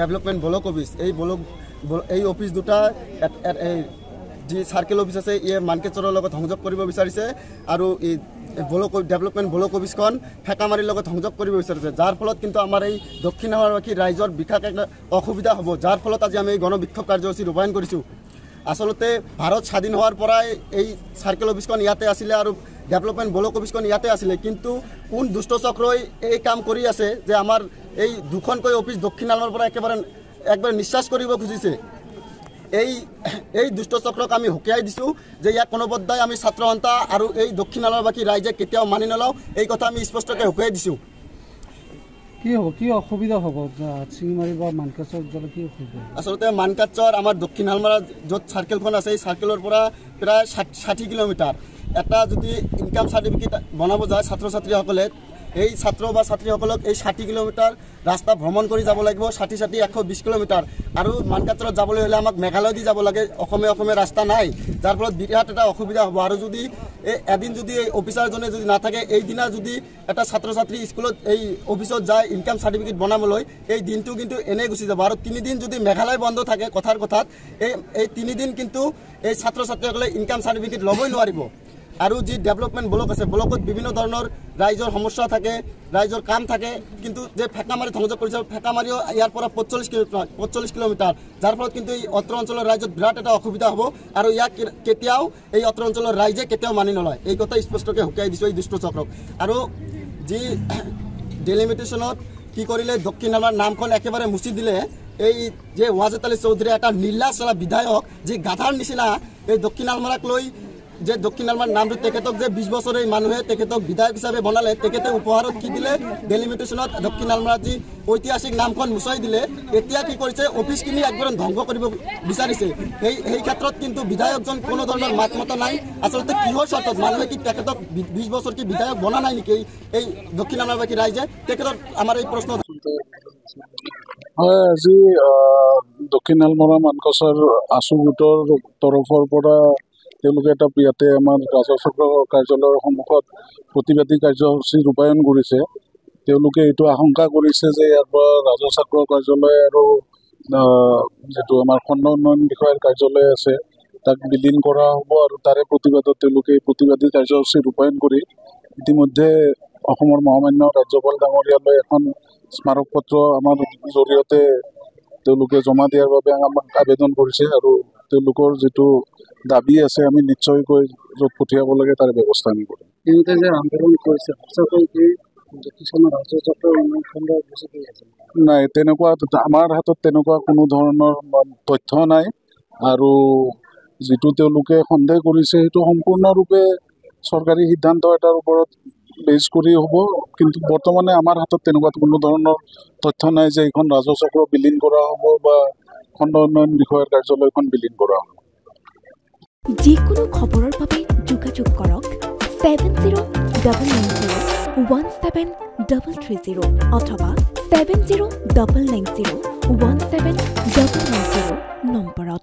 development block office এই office দুটা যি সাৰ্কেল অফিস আছে ইয়ে মানকেশ্বৰৰ লগত সংযোগ কৰিব বিচাৰিছে আৰু এই ডেভেলপমেন্ট ব্লক অফিসখন ফেকামাৰীৰ লগত সংযোগ কৰিব বিচাৰিছে যাৰ ফলত কিন্তু আমাৰ এই দক্ষিণ আৱাসী ৰাইজৰ বিশেষ একটা অসুবিধা হ'ব যাৰ ফলত আজি আমি এই গণবিক্ষোভ কাৰ্যসূচী ৰূপায়ণ কৰিছোঁ আসলতে ভাৰত স্বাধীন হোৱাৰ পৰাই এই সাৰ্কেল অফিসখন ইয়াতে আছিলে আৰু ডেভেলপমেন্ট ব্লক অফিসখন ইয়াতে আছিলে কিন্তু কোন দুষ্ট চক্ৰই এই কাম কৰি আছে যে আমাৰ এই দুখনকৈ অফিস দক্ষিণ আলমাৰ পৰা একবাৰে নিশ্বাস কৰিব খুজিছে এই দুষ্ট চক্ৰক আমি হুকিয়াই দিছোঁ যে ইয়াক কোনোপধ্যাই আমি ছাত্ৰ সন্থা আৰু এই দক্ষিণ আলমাবাসী ৰাইজে কেতিয়াও মানি নলওঁ এই কথা আমি স্পষ্টকৈ হুকিয়াই দিছোঁ কি অসুবিধা হ'ব চিঙিমাৰী বা মানকাচৰ গ'লে কি অসুবিধা আচলতে মানকাচৰ আমাৰ দক্ষিণ আলমাৰা য'ত চাৰ্কেলখন আছে এই চাৰ্কেলৰ পৰা প্ৰায় 60 কিলোমিটাৰ এটা যদি ইনকাম সাৰ্টিফিকেট বনাব যায় ছাত্ৰ ছাত্ৰীসকলে এই ছাত্ৰ বা ছাত্ৰীসকলক এই 60 কিলোমিটাৰ ৰাস্তা ভ্ৰমণ কৰি যাব লাগিব 60 120 কিলোমিটাৰ আৰু মানকাচৰত যাবলৈ হ'লে আমাক মেঘালয় দি যাব লাগে অসমে ৰাস্তা নাই যাৰ ফলত বিৰাট এটা অসুবিধা হ'ব আৰু যদি এদিন যদি এই অফিচাৰজনে যদি নাথাকে এই দিনা যদি এটা ছাত্ৰ ছাত্ৰী স্কুলত এই অফিচত যায় ইনকাম সাৰ্টিফিকেট বনাবলৈ এই দিনটো কিন্তু এনে গুচি যাব আৰু 3 দিন যদি মেঘালয় বন্ধ থাকে কথাত এই 3 দিন কিন্তু এই ছাত্ৰ ছাত্ৰীসকলে ইনকাম সাৰ্টিফিকেট ল'বই নোৱাৰিব আৰু যি ডেভেলপমেন্ট ব্লক আছে ব্লকত বিভিন্ন ধৰণৰ ৰাইজৰ সমস্যা থাকে ৰাইজৰ কাম থাকে কিন্তু যে ফেকামাৰী সংযোগ কৰিছে ফেকামাৰীও ইয়াৰ পৰা 45 কিলোমিটাৰ যাৰ ফলত কিন্তু এই অত্ৰ অঞ্চলৰ ৰাইজৰ বিৰাট এটা অসুবিধা হ'ব আৰু ইয়াক কেতিয়াও এই অত্ৰ অঞ্চলৰ ৰাইজে কেতিয়াও মানি নলয় এই কথা স্পষ্টকৈ হুকিয়াই দিছোঁ এই দুষ্ট চক্ৰক আৰু যি ডেলিমিটেশ্যনত কি কৰিলে দক্ষিণ আলমাৰ নামখন একেবাৰে মুচি দিলে এই যে ৱাজেদ আলী চৌধুৰী এটা নীলা চলা বিধায়ক যি গাধাৰ নিচিনা এই দক্ষিণ আলমাৰাক লৈ যে দক্ষিণ আলমাৰ নামটো তেখেতক যে 20 বছৰ এই মানুহে তেখেতক বিধায়ক হিচাপে বনালে তেখেতে উপহাৰত কি দিলে ডেলিমিটেশ্যনত দক্ষিণ আলমাৰ যি ঐতিহাসিক নামখন মুছাই দিলে এতিয়া কি কৰিছে অফিচখিনি একবাৰ ধ্বংস কৰিব বিচাৰিছে এই ক্ষেত্ৰত কিন্তু বিধায়কজন কোনো ধৰণৰ মাত মতা নাই আচলতে কিহৰ স্বাৰ্থত মানুহে কি তেখেতক 20 বছৰ কি বিধায়ক বনা নাই নেকি এই দক্ষিণ আলমাৰবাসী ৰাইজে তেখেতৰ আমাৰ এই প্ৰশ্ন আজি দক্ষিণ আলমৰা মানকাচৰ আছু গোটৰ তৰফৰ পৰা তেওঁলোকে এটা ইয়াতে আমাৰ ৰাজচক্ৰ কাৰ্যালয়ৰ সন্মুখত প্ৰতিবাদী কাৰ্যসূচী ৰূপায়ণ কৰিছে তেওঁলোকে এইটো আশংকা কৰিছে যে ইয়াৰ পৰা ৰাজচক্ৰ কাৰ্যালয় আৰু যিটো আমাৰ খণ্ড উন্নয়ন বিষয়ৰ কাৰ্যালয় আছে তাক বিলীন কৰা হ'ব আৰু তাৰে প্ৰতিবাদত তেওঁলোকে প্ৰতিবাদী কাৰ্যসূচী ৰূপায়ণ কৰি ইতিমধ্যে অসমৰ মহামান্য ৰাজ্যপাল ডাঙৰীয়ালৈ এখন স্মাৰক পত্ৰ আমাৰ জৰিয়তে তেওঁলোকে জমা দিয়াৰ বাবে আমাক আবেদন কৰিছে আৰু তেওঁলোকৰ যিটো দাবী আছে আমি নিশ্চয়কৈ য'ত পঠিয়াব লাগে তাৰ ব্যৱস্থা আমি কৰিম তেওঁলোকে যে আন্দোলন কৰিছে সঁচাকৈ কি কিছুমান ৰাজচক্ৰ উন্নয়ন খণ্ডৰ আছে নাই তেনেকুৱা আমাৰ হাতত তেনেকুৱা কোনো ধৰণৰ তথ্য নাই আৰু যিটো তেওঁলোকে সন্দেহ কৰিছে সেইটো সম্পূৰ্ণৰূপে চৰকাৰী সিদ্ধান্ত এটাৰ ওপৰত বেছ কৰি হ'ব কিন্তু বৰ্তমানে আমাৰ হাতত তেনেকুৱা কোনো ধৰণৰ তথ্য নাই যে এইখন ৰাজচক্ৰ বিলীন কৰা হ'ব বা খণ্ড উন্নয়ন বিষয়ৰ কাৰ্যালয়খন বিলীন কৰা হ'ব যিকোনো খবৰৰ বাবে যোগাযোগ কৰক 7099017330 অথবা 7099017990 নম্বৰত